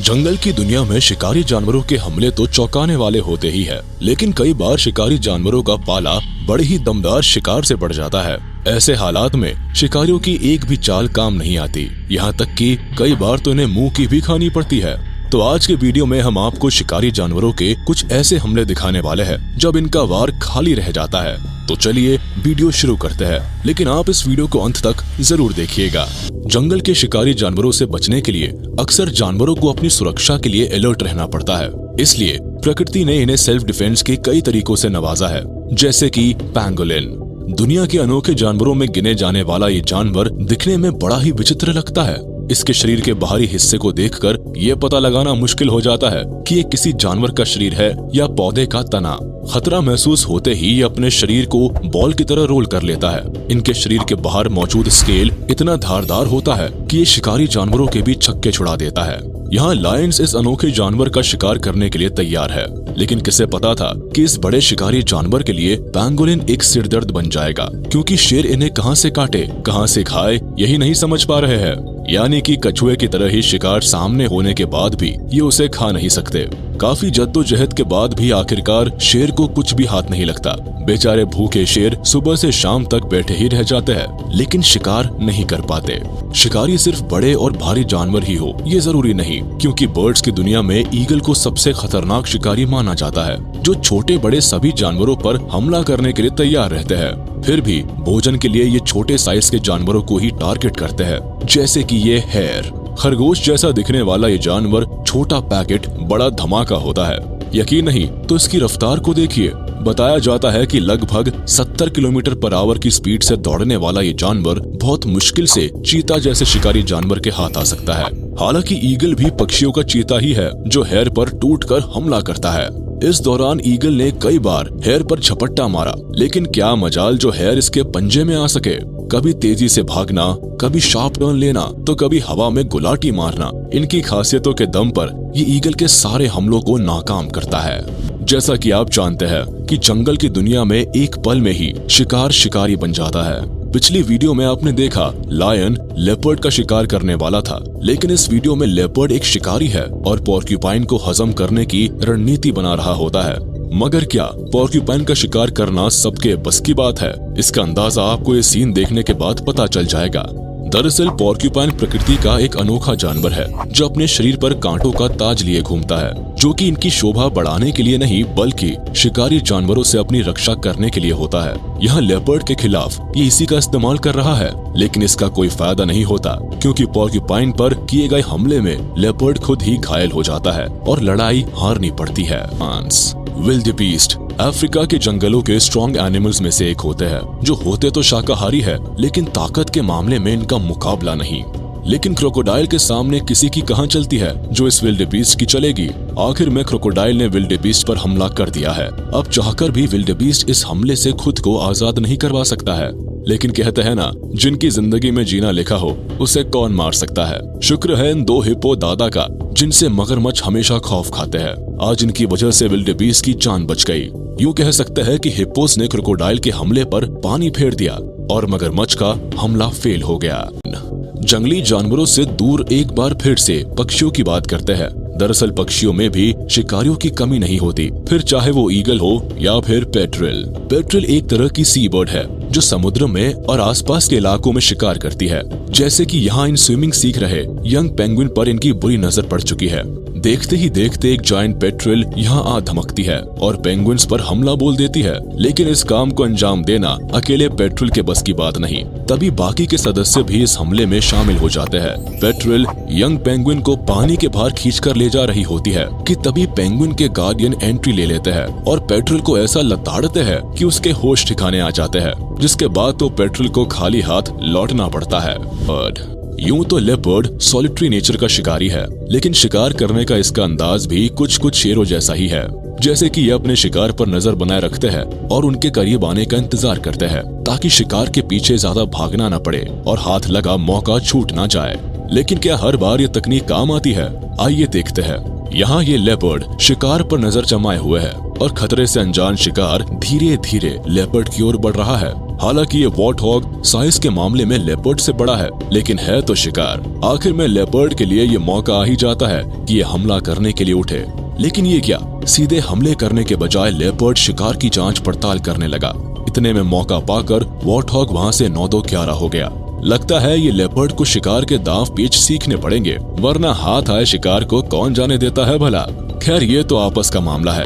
जंगल की दुनिया में शिकारी जानवरों के हमले तो चौंकाने वाले होते ही है, लेकिन कई बार शिकारी जानवरों का पाला बड़े ही दमदार शिकार से बढ़ जाता है। ऐसे हालात में शिकारियों की एक भी चाल काम नहीं आती, यहाँ तक कि कई बार तो इन्हें मुंह की भी खानी पड़ती है। तो आज के वीडियो में हम आपको शिकारी जानवरों के कुछ ऐसे हमले दिखाने वाले हैं जब इनका वार खाली रह जाता है। तो चलिए वीडियो शुरू करते हैं, लेकिन आप इस वीडियो को अंत तक जरूर देखिएगा। जंगल के शिकारी जानवरों से बचने के लिए अक्सर जानवरों को अपनी सुरक्षा के लिए अलर्ट रहना पड़ता है। इसलिए प्रकृति ने इन्हें सेल्फ डिफेंस के कई तरीकों से नवाजा है, जैसे कि पैंगोलिन। दुनिया के अनोखे जानवरों में गिने जाने वाला ये जानवर दिखने में बड़ा ही विचित्र लगता है। इसके शरीर के बाहरी हिस्से को देखकर ये पता लगाना मुश्किल हो जाता है कि ये किसी जानवर का शरीर है या पौधे का तना। खतरा महसूस होते ही ये अपने शरीर को बॉल की तरह रोल कर लेता है। इनके शरीर के बाहर मौजूद स्केल इतना धारदार होता है कि ये शिकारी जानवरों के भी छक्के छुड़ा देता है। यहाँ लायंस इस अनोखे जानवर का शिकार करने के लिए तैयार है, लेकिन किसे पता था कि इस बड़े शिकारी जानवर के लिए पैंगोलिन एक सिरदर्द बन जाएगा, क्योंकि शेर इन्हें कहां से काटे कहां से खाए यही नहीं समझ पा रहे हैं। यानी कि कछुए की तरह ही शिकार सामने होने के बाद भी ये उसे खा नहीं सकते। काफी जद्दोजहद के बाद भी आखिरकार शेर को कुछ भी हाथ नहीं लगता। बेचारे भूखे शेर सुबह से शाम तक बैठे ही रह जाते हैं, लेकिन शिकार नहीं कर पाते। शिकारी सिर्फ बड़े और भारी जानवर ही हो ये जरूरी नहीं, क्योंकि बर्ड्स की दुनिया में ईगल को सबसे खतरनाक शिकारी माना जाता है, जो छोटे बड़े सभी जानवरों पर हमला करने के लिए तैयार रहते हैं। फिर भी भोजन के लिए ये छोटे साइज के जानवरों को ही टारगेट करते हैं, जैसे कि ये हेयर। खरगोश जैसा दिखने वाला ये जानवर छोटा पैकेट बड़ा धमाका होता है। यकीन नहीं तो इसकी रफ्तार को देखिए। बताया जाता है कि लगभग 70 किलोमीटर पर आवर की स्पीड से दौड़ने वाला ये जानवर बहुत मुश्किल से चीता जैसे शिकारी जानवर के हाथ आ सकता है। हालांकि ईगल भी पक्षियों का चीता ही है, जो हेयर पर टूटकर हमला करता है। इस दौरान ईगल ने कई बार हेयर पर झपट्टा मारा, लेकिन क्या मजाल जो हेयर इसके पंजे में आ सके। कभी तेजी से भागना, कभी शार्प टर्न लेना, तो कभी हवा में गुलाटी मारना। इनकी खासियतों के दम पर ये ईगल के सारे हमलों को नाकाम करता है। जैसा कि आप जानते हैं कि जंगल की दुनिया में एक पल में ही शिकार शिकारी बन जाता है। पिछली वीडियो में आपने देखा लायन लेपर्ड का शिकार करने वाला था, लेकिन इस वीडियो में लेपर्ड एक शिकारी है और पोर्क्यूपाइन को हजम करने की रणनीति बना रहा होता है। मगर क्या पोर्क्यूपाइन का शिकार करना सबके बस की बात है? इसका अंदाजा आपको ये सीन देखने के बाद पता चल जाएगा। दरअसल पोर्क्यूपाइन प्रकृति का एक अनोखा जानवर है, जो अपने शरीर पर कांटों का ताज लिए घूमता है, जो कि इनकी शोभा बढ़ाने के लिए नहीं बल्कि शिकारी जानवरों से अपनी रक्षा करने के लिए होता है। यहाँ लेपर्ड के खिलाफ ये इसी का इस्तेमाल कर रहा है, लेकिन इसका कोई फायदा नहीं होता, क्योंकि पोर्क्यूपाइन पर किए गए हमले में लेपर्ड खुद ही घायल हो जाता है और लड़ाई हारनी पड़ती है। विल्डेबीस्ट अफ्रीका के जंगलों के स्ट्रॉन्ग एनिमल्स में से एक होते हैं, जो होते तो शाकाहारी है, लेकिन ताकत के मामले में इनका मुकाबला नहीं। लेकिन क्रोकोडाइल के सामने किसी की कहां चलती है जो इस विल्डेबीस्ट की चलेगी। आखिर में क्रोकोडाइल ने विल्डेबीस्ट पर हमला कर दिया है। अब चाहकर भी विल्डेबीस्ट इस हमले से खुद को आजाद नहीं करवा सकता है, लेकिन कहते हैं ना, जिनकी जिंदगी में जीना लिखा हो उसे कौन मार सकता है। शुक्र है इन दो हिप्पो दादा का, जिनसे मगरमच्छ हमेशा खौफ खाते हैं। आज इनकी वजह से विल्डेबीस्ट की जान बच गई। यूं कह सकते हैं कि हिप्पोस ने क्रोकोडाइल के हमले पर पानी फेर दिया और मगरमच्छ का हमला फेल हो गया। जंगली जानवरों से दूर एक बार फिर से पक्षियों की बात करते हैं। दरअसल पक्षियों में भी शिकारियों की कमी नहीं होती, फिर चाहे वो ईगल हो या फिर पेट्रिल। पेट्रिल एक तरह की सी बर्ड है जो समुद्र में और आसपास के इलाकों में शिकार करती है। जैसे कि यहाँ इन स्विमिंग सीख रहे यंग पेंगुइन पर इनकी बुरी नजर पड़ चुकी है। देखते ही देखते एक जायंट पेट्रिल यहाँ आ धमकती है और पेंगुइन्स पर हमला बोल देती है, लेकिन इस काम को अंजाम देना अकेले पेट्रिल के बस की बात नहीं। तभी बाकी के सदस्य भी इस हमले में शामिल हो जाते हैं। पेट्रिल यंग पेंगुइन को पानी के बाहर खींचकर ले जा रही होती है कि तभी पेंगुइन के गार्डियन एंट्री ले लेते हैं और पेट्रिल को ऐसा लताड़ते हैं कि उसके होश ठिकाने आ जाते हैं, जिसके बाद तो पेट्रिल को खाली हाथ लौटना पड़ता है। यूं तो लेपर्ड सॉलिटरी नेचर का शिकारी है, लेकिन शिकार करने का इसका अंदाज भी कुछ शेरों जैसा ही है। जैसे कि ये अपने शिकार पर नजर बनाए रखते हैं और उनके करीब आने का इंतजार करते हैं, ताकि शिकार के पीछे ज्यादा भागना न पड़े और हाथ लगा मौका छूट ना जाए। लेकिन क्या हर बार ये तकनीक काम आती है? आइए देखते हैं। यहाँ ये लेपर्ड शिकार पर नजर जमाए हुए है और खतरे से अनजान शिकार धीरे धीरे लेपर्ड की ओर बढ़ रहा है। हालांकि ये वॉर्थॉग साइज के मामले में लेपर्ड से बड़ा है, लेकिन है तो शिकार। आखिर में लेपर्ड के लिए ये मौका आ ही जाता है कि ये हमला करने के लिए उठे। लेकिन ये क्या, सीधे हमले करने के बजाय लेपर्ड शिकार की जांच पड़ताल करने लगा। इतने में मौका पाकर वॉर्थॉग वहाँ से 9-2-11 हो गया। लगता है ये लेपर्ड को शिकार के दांव पेच सीखने पड़ेंगे, वरना हाथ आए शिकार को कौन जाने देता है भला। खैर ये तो आपस का मामला है।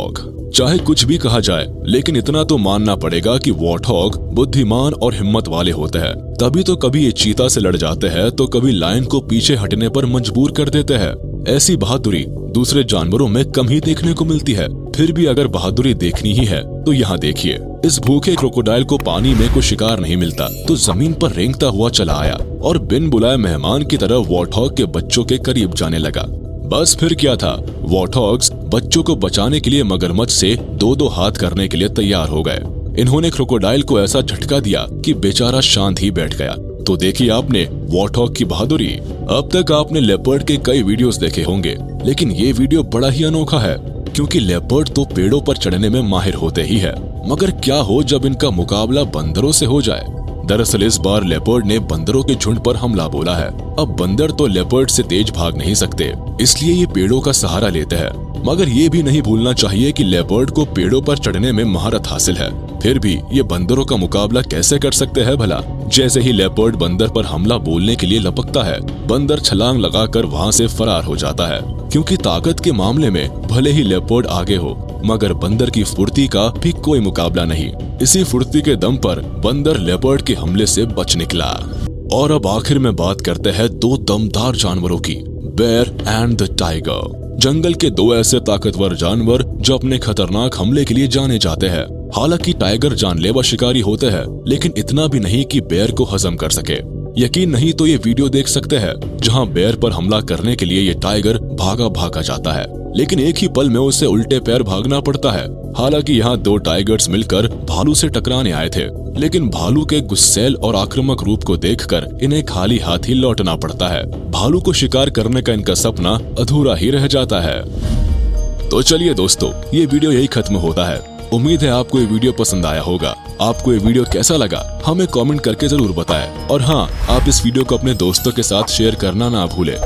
चाहे कुछ भी कहा जाए, लेकिन इतना तो मानना पड़ेगा कि वॉर्थॉग बुद्धिमान और हिम्मत वाले होते हैं। तभी तो कभी ये चीता से लड़ जाते हैं तो कभी लायन को पीछे हटने पर मजबूर कर देते हैं। ऐसी बहादुरी दूसरे जानवरों में कम ही देखने को मिलती है। फिर भी अगर बहादुरी देखनी ही है तो यहाँ देखिए, इस भूखे क्रोकोडाइल को पानी में कोई शिकार नहीं मिलता तो जमीन पर रेंगता हुआ चला आया और बिन बुलाए मेहमान की तरह वॉर्थॉग के बच्चों के करीब जाने लगा। बस फिर क्या था, वॉर्थॉग्स बच्चों को बचाने के लिए मगरमच्छ से 2-2 हाथ करने के लिए तैयार हो गए। इन्होंने क्रोकोडाइल को ऐसा झटका दिया कि बेचारा शांत ही बैठ गया। तो देखिए आपने वॉर्थॉग की बहादुरी। अब तक आपने लेपर्ड के कई वीडियोस देखे होंगे, लेकिन ये वीडियो बड़ा ही अनोखा है, क्योंकि लेपर्ड तो पेड़ों पर चढ़ने में माहिर होते ही है। मगर क्या हो जब इनका मुकाबला बंदरों से हो जाए। दरअसल इस बार लेपर्ड ने बंदरों के झुंड पर हमला बोला है। अब बंदर तो लेपर्ड से तेज भाग नहीं सकते, इसलिए ये पेड़ों का सहारा लेते हैं। मगर ये भी नहीं भूलना चाहिए कि लेपर्ड को पेड़ों पर चढ़ने में महारत हासिल है। फिर भी ये बंदरों का मुकाबला कैसे कर सकते हैं भला। जैसे ही लेपर्ड बंदर पर हमला बोलने के लिए लपकता है, बंदर छलांग लगाकर वहाँ से फरार हो जाता है। क्योंकि ताकत के मामले में भले ही लेपर्ड आगे हो, मगर बंदर की फुर्ती का भी कोई मुकाबला नहीं। इसी फुर्ती के दम पर बंदर लेपर्ड के हमले से बच निकला। और अब आखिर में बात करते हैं 2 दमदार जानवरों की, बेयर एंड द टाइगर। जंगल के 2 ऐसे ताकतवर जानवर जो अपने खतरनाक हमले के लिए जाने जाते हैं। हालांकि टाइगर जानलेवा शिकारी होते हैं, लेकिन इतना भी नहीं कि बेयर को हजम कर सके। यकीन नहीं तो ये वीडियो देख सकते हैं जहां बेयर पर हमला करने के लिए ये टाइगर भागा जाता है, लेकिन एक ही पल में उसे उल्टे पैर भागना पड़ता है। हालांकि यहाँ 2 टाइगर्स मिलकर भालू से टकराने आए थे, लेकिन भालू के गुस्सैल और आक्रामक रूप को देखकर इन्हें खाली हाथ ही लौटना पड़ता है। भालू को शिकार करने का इनका सपना अधूरा ही रह जाता है। तो चलिए दोस्तों, ये वीडियो यही खत्म होता है। उम्मीद है आपको ये वीडियो पसंद आया होगा। आपको ये वीडियो कैसा लगा हमें कमेंट करके जरूर बताएं। और हाँ, आप इस वीडियो को अपने दोस्तों के साथ शेयर करना ना भूलें।